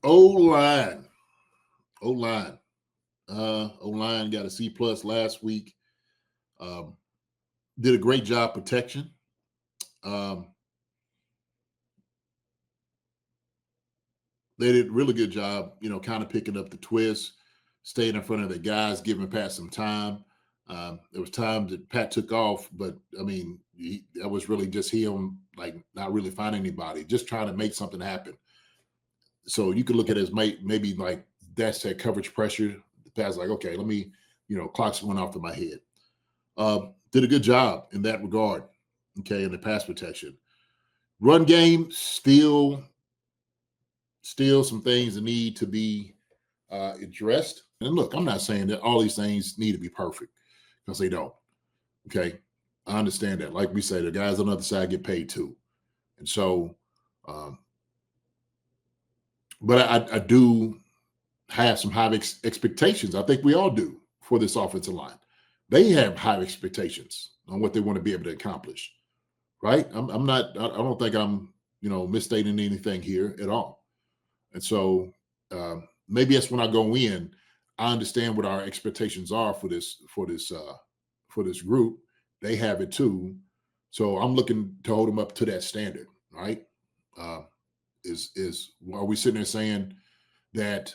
O-line. O-line. O-line got a C plus last week. Um, did a great job protection. Um, they did a really good job, kind of picking up the twist, staying in front of the guys, giving Pat some time. There was times that Pat took off, but I mean, that was really just him, like not really finding anybody, just trying to make something happen. So you could look at it as maybe like that's that coverage pressure. The Pat's like, okay, let me, clocks went off in my head. Did a good job in that regard, okay, in the pass protection. Run game, still some things that need to be addressed. And look, I'm not saying that all these things need to be perfect because they don't. Okay. I understand that. Like we say, the guys on the other side get paid too. And so, but I do have some high expectations. I think we all do for this offensive line. They have high expectations on what they want to be able to accomplish. Right. I'm not, I don't think I'm, misstating anything here at all. And so maybe that's when I go in, I understand what our expectations are for this group. They have it too. So I'm looking to hold them up to that standard, right? Are we sitting there saying that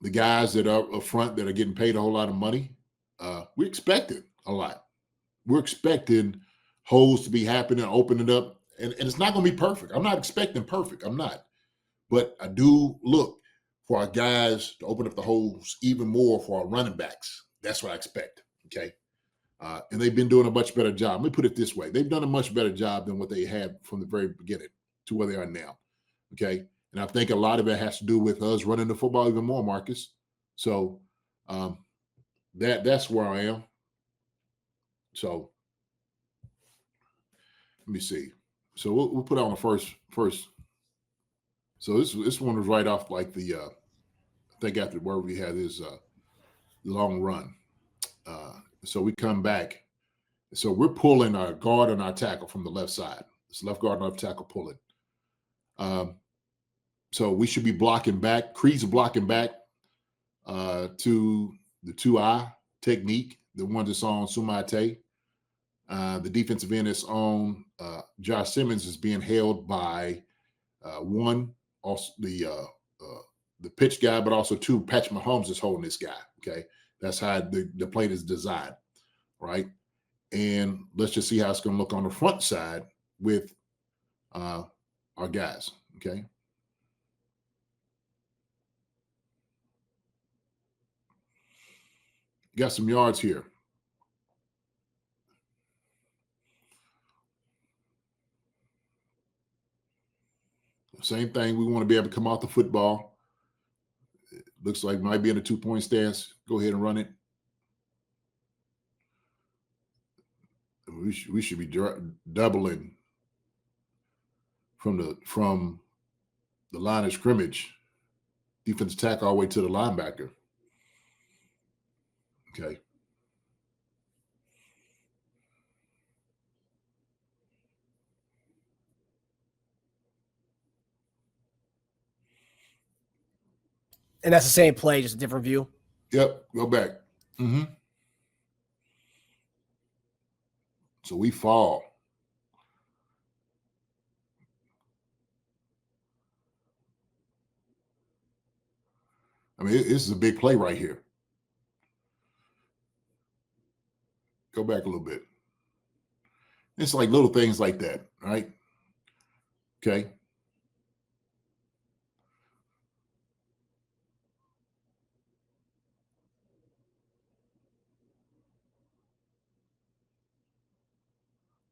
the guys that are up front that are getting paid a whole lot of money, we expected a lot. We're expecting holes to be happening, opening up, and it's not going to be perfect. I'm not expecting perfect. I'm not. But I do look for our guys to open up the holes even more for our running backs. That's what I expect, okay? And they've been doing a much better job. Let me put it this way. They've done a much better job than what they had from the very beginning to where they are now, okay? And I think a lot of it has to do with us running the football even more, Marcus. So that's where I am. So let me see. So we'll put on the first. So this one was right off like the I think after where we had his long run. So we come back. So we're pulling our guard and our tackle from the left side. It's left guard and left tackle pulling. So we should be blocking back. Creed's blocking back to the 2-eye technique, the one that's on Sumate. The defensive end is on Josh Simmons is being held by one, also the pitch guy, but also two, Patrick Mahomes is holding this guy. Okay. That's how the plate is designed. Right. And let's just see how it's going to look on the front side with our guys. Okay. Got some yards here. Same thing. We want to be able to come off the football. It looks like might be in a 2-point stance. Go ahead and run it. We should be doubling from the line of scrimmage, defensive tackle all the way to the linebacker. Okay. And that's the same play, just a different view. Yep. Go back. Mm-hmm. So we fall. I mean, this is a big play right here. Go back a little bit. It's like little things like that, right? Okay.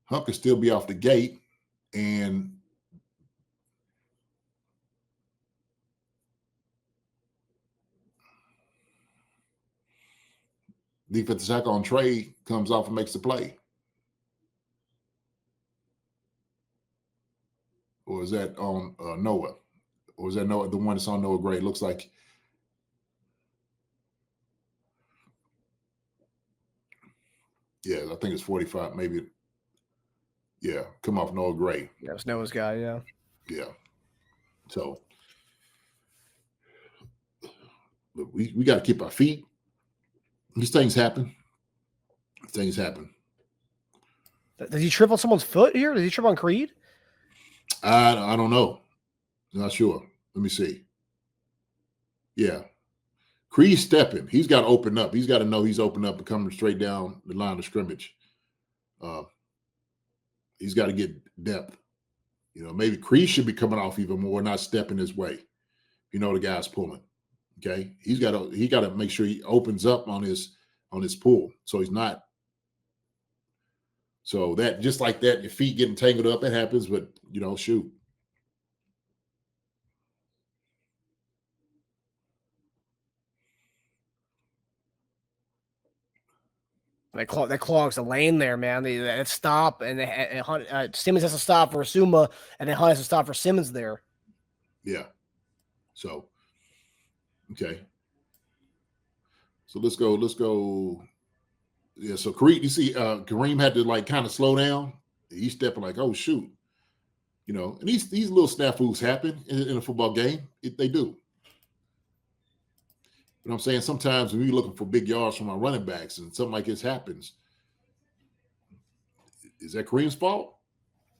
Hunt could still be off the gate, and defensive tackle on Trey comes off and makes the play. Or is that on Noah? Or is that Noah, the one that's on Noah Gray? Looks like. Yeah, I think it's 45, maybe. Yeah, come off Noah Gray. That was Noah's guy, yeah. Yeah. So but we got to keep our feet. These things happen. Things happen. Did he trip on someone's foot here? Did he trip on Creed? I don't know. Not sure. Let me see. Yeah. Creed's stepping. He's got to open up. He's got to know he's open up and coming straight down the line of scrimmage. He's got to get depth. You know, maybe Creed should be coming off even more, not stepping his way. You know, the guy's pulling. Okay. He got to make sure he opens up on his pull. So he's not. So that just like that, your feet getting tangled up, it happens, but you know, shoot. That clogs the lane there, man. That stop and Simmons has to stop for Asuma, and then Hunt has to stop for Simmons there. Yeah. So, okay. So let's go. Yeah. So Kareem, you see, Kareem had to like kind of slow down. He's stepping like, oh shoot, you know. And these little snafus happen in a football game. They do. You know what I'm saying? Sometimes when we're looking for big yards from our running backs and something like this happens, is that Kareem's fault?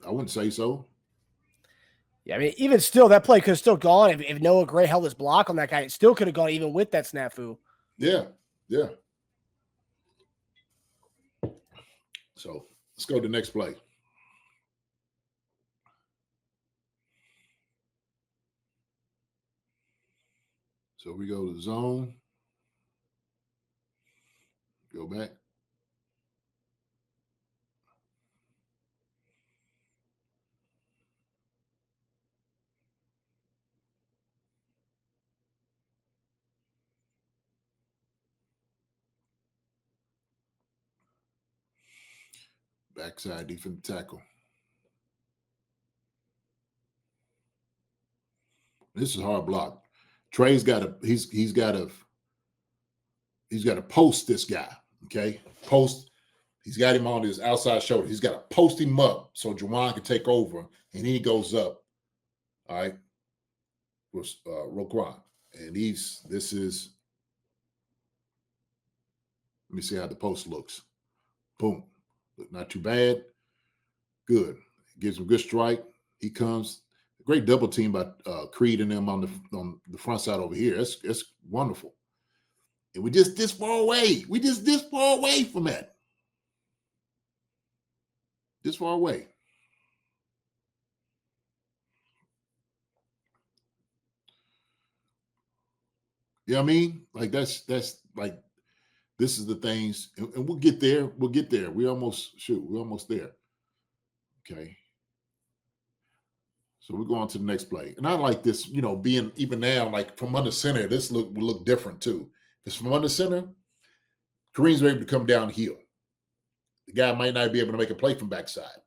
I wouldn't say so. Yeah, I mean, even still, that play could have still gone if Noah Gray held his block on that guy. It still could have gone even with that snafu. Yeah, yeah. So let's go to the next play. So we go to the zone. Go back. Backside defensive tackle. This is a hard block. Trey's got to he's got to post this guy. Okay, post. He's got him on his outside shoulder. He's got to post him up so Juwan can take over, and he goes up. All right, with Roquan, and this is. Let me see how the post looks. Boom, not too bad. Good. Gives him a good strike. He comes. Great double team by Creed and them on the front side over here. That's wonderful. And we just this far away. We just this far away from that. This far away. You know what I mean? Like that's like this is the things, and we'll get there. We'll get there. We're almost there. Okay. So we're going to the next play. And I like this, you know, being even now, like from under center, this will look different too. If it's from under center, Kareem's able to come downhill. The guy might not be able to make a play from backside.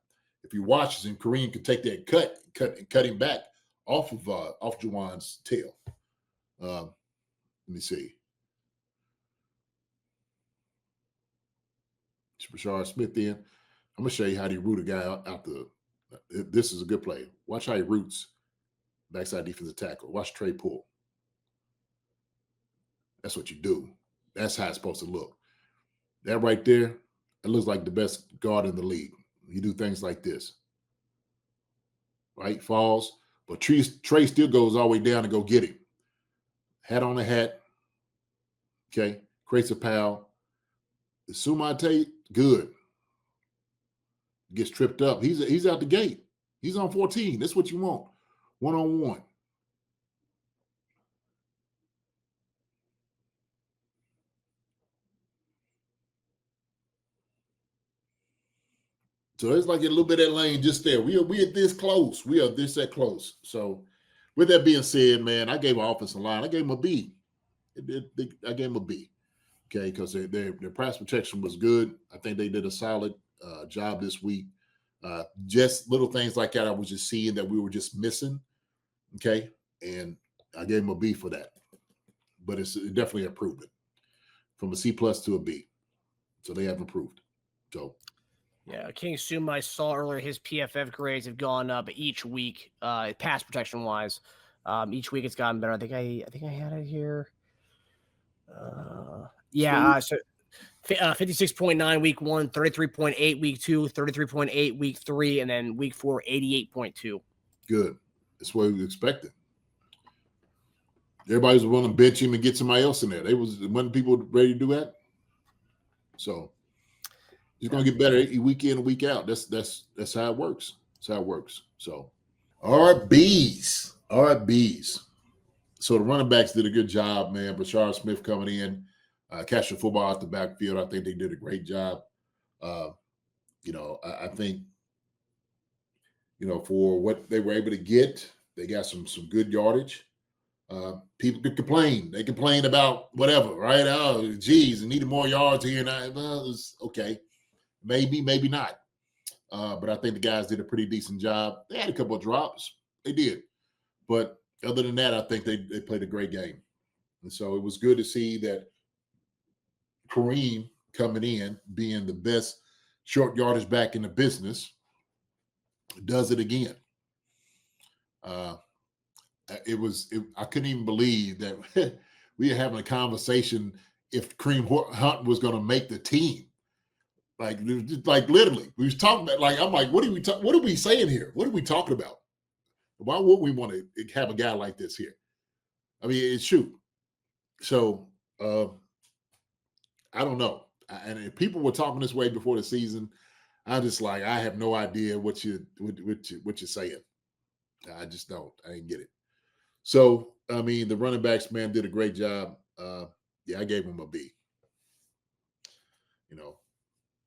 If he watches him, Kareem could take that cut him back off Juwan's tail. Let me see. Rashard Smith in. I'm going to show you how to root a guy out the. This is a good play. Watch how he roots backside defensive tackle. Watch Trey pull. That's what you do. That's how it's supposed to look. That right there, it looks like the best guard in the league. You do things like this. Right? Falls. But Trey still goes all the way down to go get him. Hat on the hat. Okay. Creates a pal. The Sumate, good. Gets tripped up. He's out the gate. He's on 14. That's what you want. One-on-one. So it's like a little bit of that lane just there. We are this close. We are this that close. So with that being said, man, I gave our offensive line, I gave them a B. I gave them a B. Okay, because their pass protection was good. I think they did a solid job this week. Just little things like that I was just seeing that we were just missing. Okay, and I gave them a B for that. But it's definitely improvement from a C+ to a B. So they have improved. So Yeah, King Suma, I saw earlier his PFF grades have gone up each week, pass protection wise. Each week it's gotten better. I think I had it here. Sweet. So 56.9 week 1, 33.8 week 2, 33.8 week 3, and then week 4, 88.2. Good. That's what we expected. Everybody was willing to bench him and get somebody else in there. They when people ready to do that. So he's going to get better week in and week out. That's how it works. That's how it works. So, RBs. So the running backs did a good job, man. Bashar Smith coming in, catching the football out the backfield. I think they did a great job. I think, for what they were able to get, they got some good yardage. People could complain. They complain about whatever, right? Oh, geez, I needed more yards here. And well, it's okay. Maybe not. But I think the guys did a pretty decent job. They had a couple of drops. They did. But other than that, I think they played a great game. And so it was good to see that Kareem coming in, being the best short yardage back in the business, does it again. I couldn't even believe that we were having a conversation if Kareem Hunt was going to make the team. Like literally, we was talking about, I'm like, what are we saying here? What are we talking about? Why would we want to have a guy like this here? I mean, shoot. So I don't know. And if people were talking this way before the season, I'm just like, I have no idea what you're saying. I just don't. I didn't get it. So I mean, the running backs, man, did a great job. I gave them a B.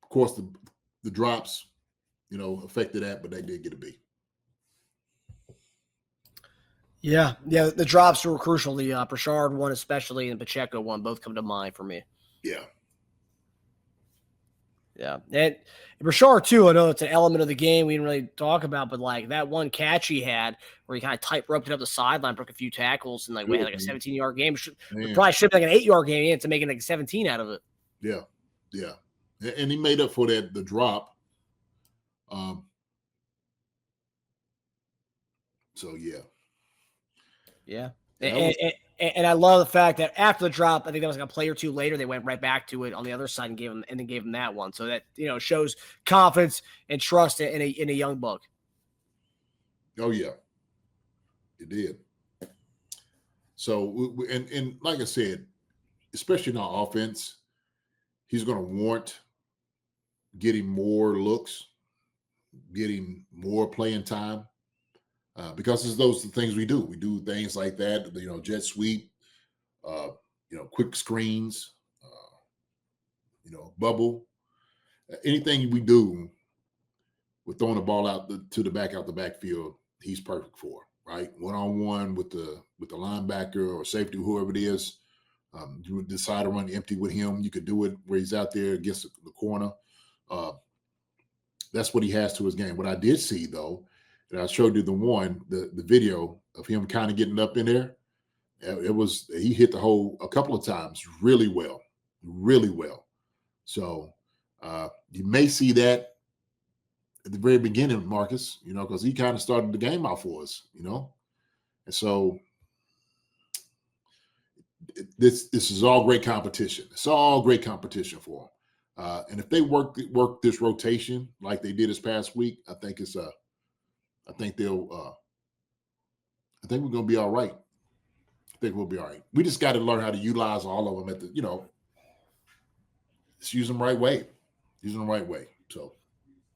Of course, the drops, affected that, but they did get a B. Yeah, the drops were crucial. The Prashard one especially and Pacheco one both come to mind for me. Yeah. Yeah. And Rashard, too, I know it's an element of the game we didn't really talk about, but like that one catch he had where he kind of tight roped it up the sideline, broke a few tackles, and we had like a 17-yard game. We probably should have like an 8-yard game in to make it like 17 out of it. Yeah. Yeah. And he made up for the drop. So, yeah. Yeah. And I love the fact that after the drop, I think that was like a play or two later, they went right back to it on the other side and gave him that one. So that, shows confidence and trust in a young buck. Oh yeah, it did. So, and like I said, especially in our offense, he's going to warrant getting more looks, getting more playing time. Because it's those things we do. We do things like that, jet sweep, quick screens, bubble. Anything we do with throwing the ball out the backfield, he's perfect for, right? One-on-one with the linebacker or safety, whoever it is. You would decide to run empty with him. You could do it where he's out there against the corner. That's what he has to his game. What I did see, though, and I showed you the video of him kind of getting up in there. He hit the hole a couple of times really well. So you may see that at the very beginning, Marcus, because he kind of started the game out for us, and so this is all great competition. It's all great competition for him. And if they work this rotation like they did this past week, I think I think we're going to be all right. I think we'll be all right. We just got to learn how to utilize all of them just use them the right way. So.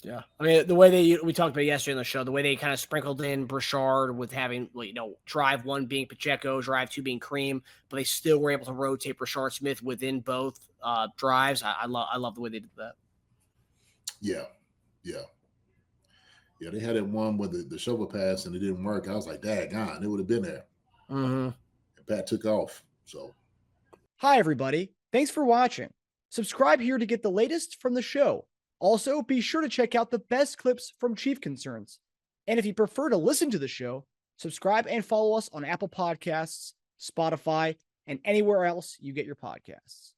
Yeah. I mean, the way we talked about yesterday on the show, the way they kind of sprinkled in Brashard with having, drive 1 being Pacheco, drive 2 being Cream, but they still were able to rotate Brashard Smith within both drives. I love the way they did that. Yeah. They had that one with the shovel pass and it didn't work. I was like, daggone, it would have been there. Mm-hmm. And Pat took off. So. Hi, everybody. Thanks for watching. Subscribe here to get the latest from the show. Also, be sure to check out the best clips from Chief Concerns. And if you prefer to listen to the show, subscribe and follow us on Apple Podcasts, Spotify, and anywhere else you get your podcasts.